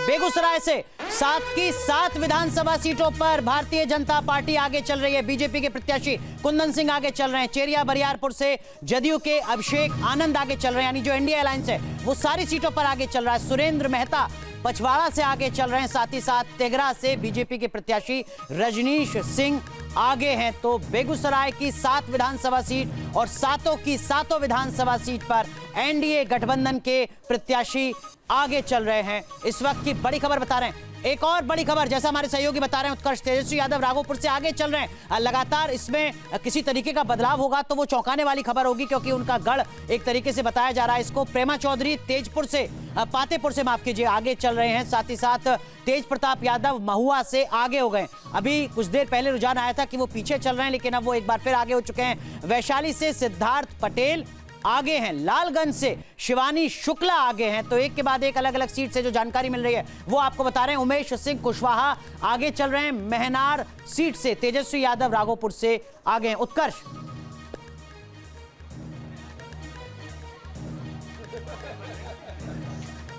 बेगूसराय से 7 की 7 विधानसभा सीटों पर भारतीय जनता पार्टी आगे चल रही है। बीजेपी के प्रत्याशी कुंदन सिंह आगे चल रहे हैं। चेरिया बरियारपुर से जदयू के अभिषेक आनंद आगे चल रहे हैं, यानी जो एनडीए अलायंस है वो सारी सीटों पर आगे चल रहा है। सुरेंद्र मेहता पचवाड़ा से आगे चल रहे हैं, साथ ही साथ तेघरा से बीजेपी के प्रत्याशी रजनीश सिंह आगे हैं। तो बेगूसराय की 7 विधानसभा सीट और 7 की 7 विधानसभा सीट पर एनडीए गठबंधन के प्रत्याशी आगे चल रहे हैं। इस वक्त की बड़ी खबर बता रहे हैं। एक और बड़ी खबर, जैसा हमारे सहयोगी बता रहे हैं, उत्कर्ष तेजस्वी यादव राघोपुर से आगे चल रहे हैं। लगातार इसमें किसी तरीके का बदलाव होगा तो वो चौंकाने वाली खबर होगी, क्योंकि उनका गढ़ एक तरीके से बताया जा रहा है इसको। प्रेमा चौधरी तेजपुर से पातेपुर से माफ कीजिए आगे चल रहे हैं। साथ ही साथ तेज प्रताप यादव महुआ से आगे हो गए। अभी कुछ देर पहले रुझान आया था कि वो पीछे चल रहे हैं, लेकिन अब वो एक बार फिर आगे हो चुके हैं। वैशाली से सिद्धार्थ पटेल आगे हैं। लालगंज से शिवानी शुक्ला आगे हैं। तो एक के बाद एक अलग अलग सीट से जो जानकारी मिल रही है वो आपको बता रहे हैं। उमेश सिंह कुशवाहा आगे चल रहे हैं। महनार सीट से तेजस्वी यादव राघोपुर से आगे हैं। उत्कर्ष,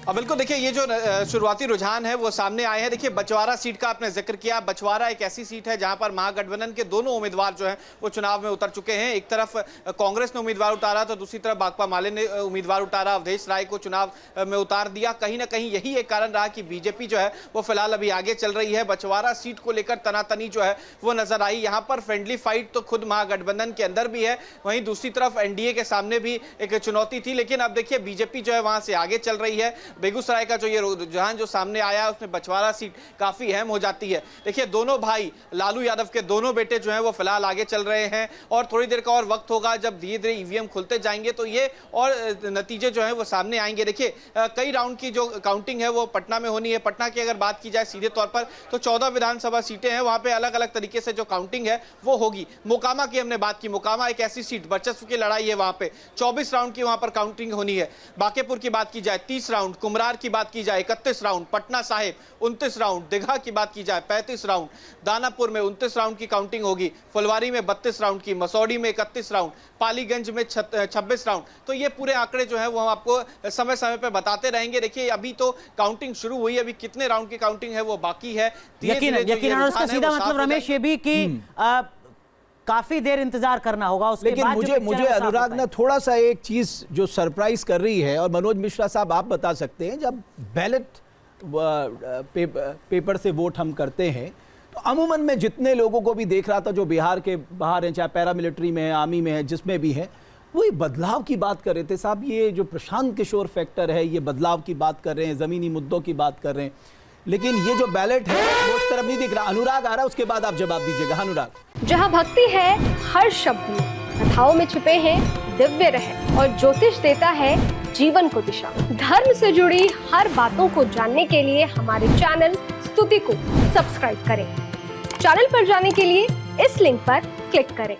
अब बिल्कुल देखिए, ये जो शुरुआती रुझान है वो सामने आए हैं। देखिए, बछवाड़ा सीट का आपने जिक्र किया। बछवाड़ा एक ऐसी सीट है जहां पर महागठबंधन के दोनों उम्मीदवार जो हैं वो चुनाव में उतर चुके हैं। एक तरफ कांग्रेस ने उम्मीदवार उतारा तो दूसरी तरफ भाकपा माले ने उम्मीदवार उतारा। अवधेश राय को चुनाव में उतार दिया। कहीं ना कहीं यही एक कारण रहा कि बीजेपी जो है वो फिलहाल अभी आगे चल रही है। बछवाड़ा सीट को लेकर तनातनी जो है वो नजर आई। यहाँ पर फ्रेंडली फाइट तो खुद महागठबंधन के अंदर भी है, वहीं दूसरी तरफ एनडीए के सामने भी एक चुनौती थी। लेकिन अब देखिए, बीजेपी जो है वहां से आगे चल रही है। बेगूसराय का जो ये रुझान जो सामने आया उसमें बछवाड़ा सीट काफी अहम हो जाती है। देखिए, दोनों भाई लालू यादव के दोनों बेटे जो हैं वो फिलहाल आगे चल रहे हैं और थोड़ी देर का और वक्त होगा। जब धीरे धीरे ईवीएम खुलते जाएंगे तो ये और नतीजे जो हैं वो सामने आएंगे। देखिए, कई राउंड की जो काउंटिंग है वो पटना में होनी है। पटना की अगर बात की जाए सीधे तौर पर तो 14 विधानसभा सीटें हैं, वहां पे अलग अलग तरीके से जो काउंटिंग है वो होगी। मोकामा की हमने बात की, मोकामा एक ऐसी सीट, वर्चस्व की लड़ाई है, वहां पे 24 राउंड की वहां पर काउंटिंग होनी है। बांकेपुर की बात की जाए 30 राउंड, कुमरार की बात की जाए 31 राउंड, पटना साहिब 29 राउंड, दीघा की बात की जाए 35 राउंड, दानापुर में 29 राउंड की काउंटिंग होगी, फुलवारी में 32 राउंड की, मसौड़ी में 31 राउंड, पालीगंज में 26 राउंड। तो ये पूरे आंकड़े जो है वो हम आपको समय समय पर बताते रहेंगे। देखिए, अभी तो काउंटिंग शुरू हुई है, अभी कितने राउंड की काउंटिंग है वो बाकी है। यकीनन उसका सीधा मतलब रमेश ये भी कि काफी देर इंतजार करना होगा उसके लेकिन बाद मुझे अनुराग ना थोड़ा सा एक चीज जो सरप्राइज कर रही है, और मनोज मिश्रा साहब आप बता सकते हैं, जब बैलेट पेपर से वोट हम करते हैं तो अमूमन मैं जितने लोगों को भी देख रहा था जो बिहार के बाहर हैं, चाहे पैरामिलिट्री में है, आर्मी में है, जिसमें भी है, वो बदलाव की बात कर रहे थे। साहब, ये जो प्रशांत किशोर फैक्टर है, ये बदलाव की बात कर रहे हैं, जमीनी मुद्दों की बात कर रहे हैं, लेकिन ये जो बैलेट है वो उस तरफ नहीं दिख रहा। अनुराग आ रहा है, उसके बाद आप जवाब दीजिएगा। अनुराग, जहाँ भक्ति है हर शब्द में, कथाओं में छिपे हैं दिव्य रहस्य और ज्योतिष देता है जीवन को दिशा। धर्म से जुड़ी हर बातों को जानने के लिए हमारे चैनल स्तुति को सब्सक्राइब करें। चैनल पर जाने के लिए इस लिंक पर क्लिक करें।